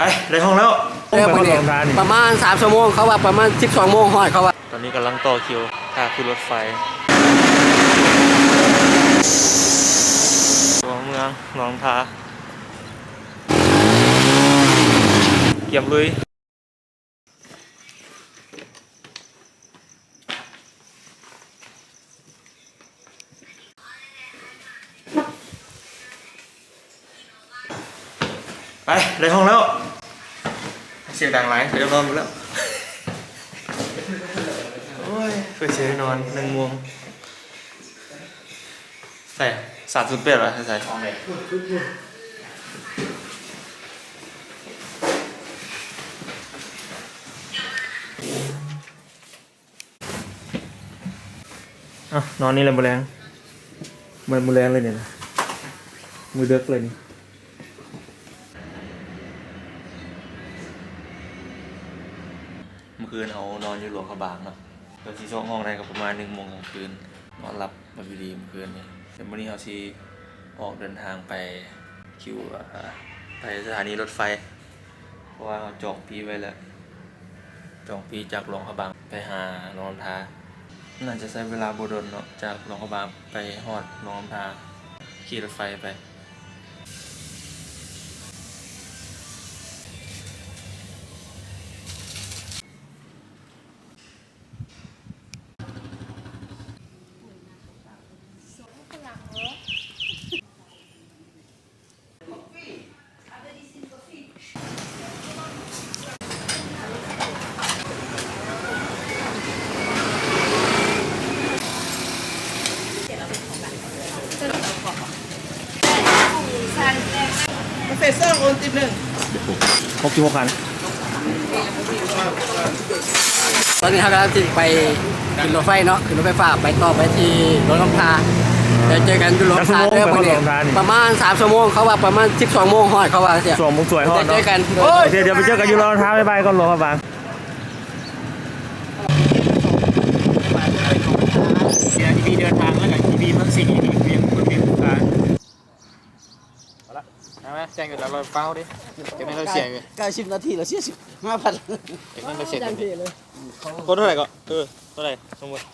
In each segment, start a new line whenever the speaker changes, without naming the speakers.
ไปได้ห้องแล้ว
ประมาณ3 ชั่วโมงเขาว่าประมาณ12 โมงฮอดเขาว่า
ตอนนี้กำลังต่อคิวค่าขึ้นรถไฟตัวเมืองหนองทาเกี่ยมลุยไปได้ห้องแล้วเสียงดังไรเดี๋ยวนอนหมดแล้วโอ้ยเคยเสียนอน1 โมงใส่308เหรอใส่ห้องไหนนอนนี่เลยมือแรงมือแรงเลยเนี่ยมือเด็กเลยนี่เมื่อคืนเอานอนอยู่หลวงพระบางเนาะเดี๋ยวที่ช่วงห้องได้ก็ประมาณ1 โมงกลางคืนนอนหลับมาดีเมื่อคืนเนี่ยแต่วันนี้เราที่ออกเดินทางไปคิวไปสถานีรถไฟเพราะว่าเราจองปีไว้แล้วจองปีจากหลวงพระบางไปหาหลวงทาน่าจะใช้เวลาบ่ดนเนาะจากหลวงพระบางไปฮอดหลวงทาขี่รถไฟไป
เฟสเซอร์โอนติด1
66 คัน
ตอนนี้เรากำลังจะไปขึ้นรถไฟเนาะขึ้นรถไฟฟ้าไปต่อไปที่รถลำพาเดี๋ยวเจอกันที่รถลำพาเด้อประมาณ3 ชั่วโมงเขาว่าประมาณ12 โมงฮอดเขาว่าเสีย
2 โมงสวยฮอดเนาะ
เจอกัน
เดี๋ยวไปเจอกันอยู่รอท้าบ๊ายบายก่อนรอมาบางทีเดินทางแล้วกับทีเมืองสิงห์อีกเพียงเพื่อเปลี่ยนการเอาละเอาไหมแจ้งกันแล้วเราเป้าดิเก็บเงินเราเสียเลย
90 นาทีแล้วเสีย15,000
เก็บเงินเราเสียเลยคนเท่าไหร่ก็เท่าไหร่สมมติ30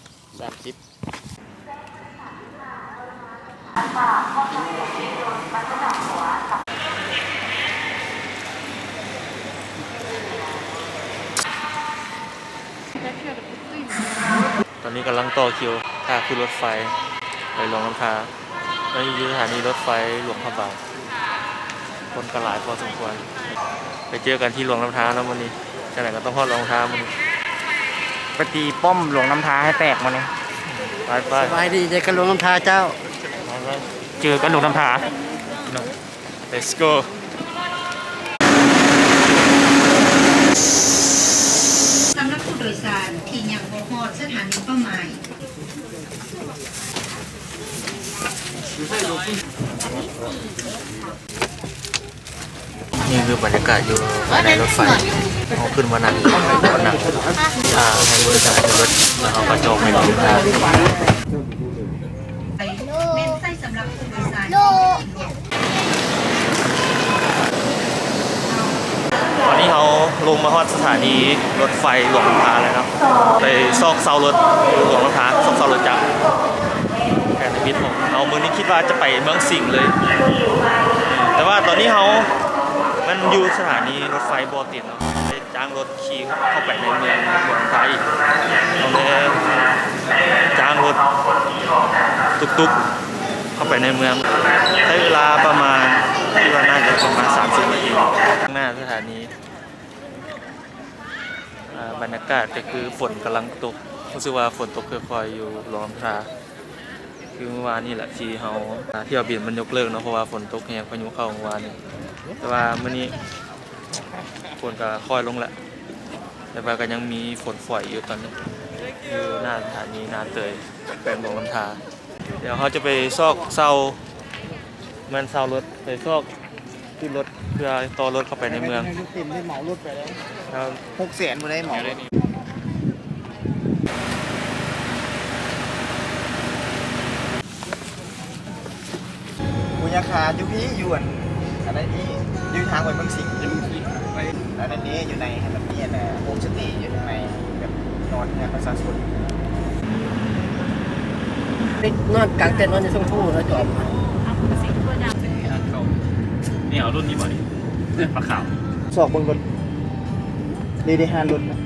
ตอนนี้กำลังต่อคิวค่าขึ้นรถไฟไปหลวงลำพาแล้วอยู่สถานีรถไฟหลวงพระบางคนก็หลายพอสมควรไปเจอกันที่หลวงลำพาแล้ววันนี้จะไหนก็ต้องฮอดหลวงลำพามันไปตีป้อมหลวงลำพาให้แตกมาเนี่ยไป
สบายดีเจอกันหลวงลำพาเจ้า
เจอกันหลวงลำพา Let's go
สำหรับผู้โดยสารที่ยังบ่ฮอดสถานีเป้าหมาย
นี่คือบรรยากาศอยู่ภายในรถไฟเขาขึ้นมานั่งก็นั่งให้บริการรถแล้วเขาก็จองให้เราทาน
เน้นใส่สำหรับผู้โดยสาร
ตอนนี้เขาลงมาฮอดสถานีรถไฟหลวงลำพาเลยครับไปซอกเซารถหลวงลำพาซอกเซารถจักรแค่ในมิตรผมเอามือนี้คิดว่าจะไปเมืองสิงห์เลย แต่ว่าตอนนี้เขามันอยู่สถานีรถไฟบอติดเนาะไปจ้างรถขี่เข้าไปในเมืองหลวงไทยเราเลยจ้างรถตุกๆเข้าไปในเมืองใช้เวลาประมาณที่ว่าน่าจะประมาณ30 นาทีข้างหน้าสถานีบรรยากาศก็คือฝนกำลังตกรู้สึกว่าฝนตกค่อยๆอยู่หลวงลำพาคือเมื่อวานนี่แหละที่เขาเที่ยวบินมันยกเลิกเนาะเพราะว่าฝนตกแรงพายุเข้าเมื่อวานนี้แต่ว่าเมื่อนี้ฝนก็ค่อยลงแล้วแต่ว่าก็ยังมีฝนฝอยอยู่ตอนนี้อยู่หน้าสถานีนาเตยแขวงหลวงลำพาเดี๋ยวเขาจะไปซอกเซามันเซารถไปซอกที่รถเพื่อต่อรถเข้าไปในเมือง
เต็มได้เหมารถไปแล้ว
ครับ
600,000บ่ได้เหมา
บุญญาคาอยู่พี่ยวนอะไรนี่ยืนทางไปเมืองสิงห์ อันนี้อยู่ในแบบนี้แต่โฮมสเตย์อยู่ในแบบนอนในประชาชน
นอนกลางเต็นท์นอนในช่วงผู้แล้วจอด
นี่เอารุ่นนี้บ่ดิปลาขาว
สอกบนรถดีได้5รุ่นนะ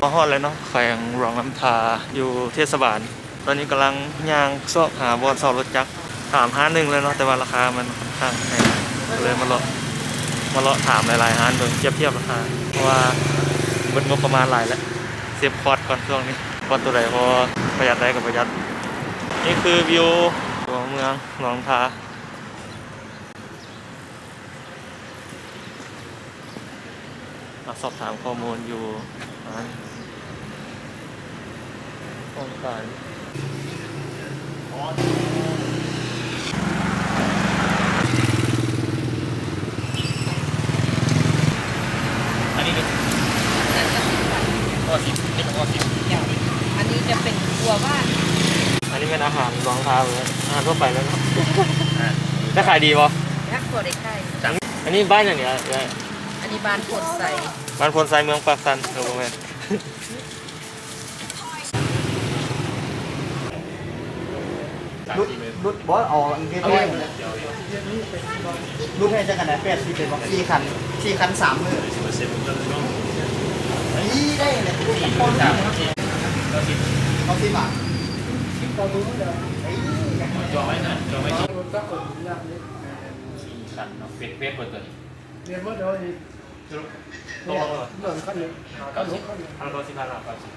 มาฮอดเลยเนาะแขวงหลวงน้ำทาอยู่เทศบาล ตอนนี้กำลังย่างซอกหาบอลเสารถจักร351เลยเนาะแต่ว่าราคามันค่อนข้างแพงก็เลยมาเลาะถามหลายๆร้านโดยเทียบราคาเพราะว่าเบิดงบประมาณหลายแล้วเซฟคอร์สก่อนช่วงนี้ก่อนตัวใดพอประหยัดได้ก็ประหยัดนี่คือวิวตัวเมืองหลวงน้ำทามาสอบถามข้อมูลอยู่ร้านห้องขายอันนี้ก็สิบนี่ก็สิบ
อันนี้จะเป็นครัวบ้าน
อันนี้เป็นอาหารรองเท้าเลยอาหารทั่วไปแล้วเนาะจะขายดีป่ะ
นักครัวได้ใกล้
อันนี้บ้านอย่างเนี้ย
อันนี้บ้านคนใส่
บ้านพลไซเมืองปากสันถูกไหม
รุดบอสออกอันนี้ด้วยรุดให้จะขนาด80เป็นว่า4 คัน3 มือนี่ได้เลยพอดีเขา10 บาท
จอไว้หน่อยจอไว้ที่สันเนาะเฟสเปิดตัวนี้
เรียนว่าเดี๋ยวนี้
โตแล้วเหรอ
เรื่องขั้นหนึ่ง
เอาตัวสิบห้าหลักก่อนสิ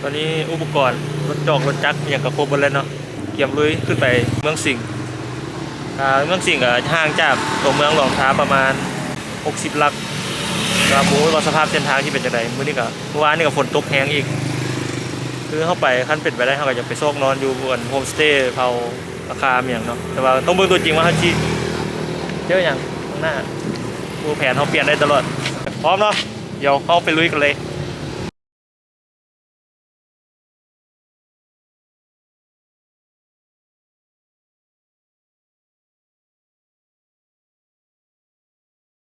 ตอนนี้อุปกรณ์รถจอกรถจักรอย่างกับครบหมดแล้วเนาะเกียมลุยขึ้นไปเมืองสิงห์เมืองสิงห์ห่างจากตัวเมืองหลวงท้าประมาณ60 ลักก็หมูรอสภาพเส้นทางที่เป็นจังไดมื้อนี้ก็เมื่อวานนี่ก็ฝนตกแห้งอีกคือเข้าไปขั้นเป็นไปได้เขาก็จะไปซอกนอนอยู่บนโฮมสเตย์เผาราคาเมียงเนาะแต่ว่าต้องเบิ่งตัวจริงว่าเขาสิเจออย่างข้างหน้าผู้แผนเขาเปลี่ยนได้ตลอดพร้อมเนาะเดี๋ยวเข้าไปลุยกันเลย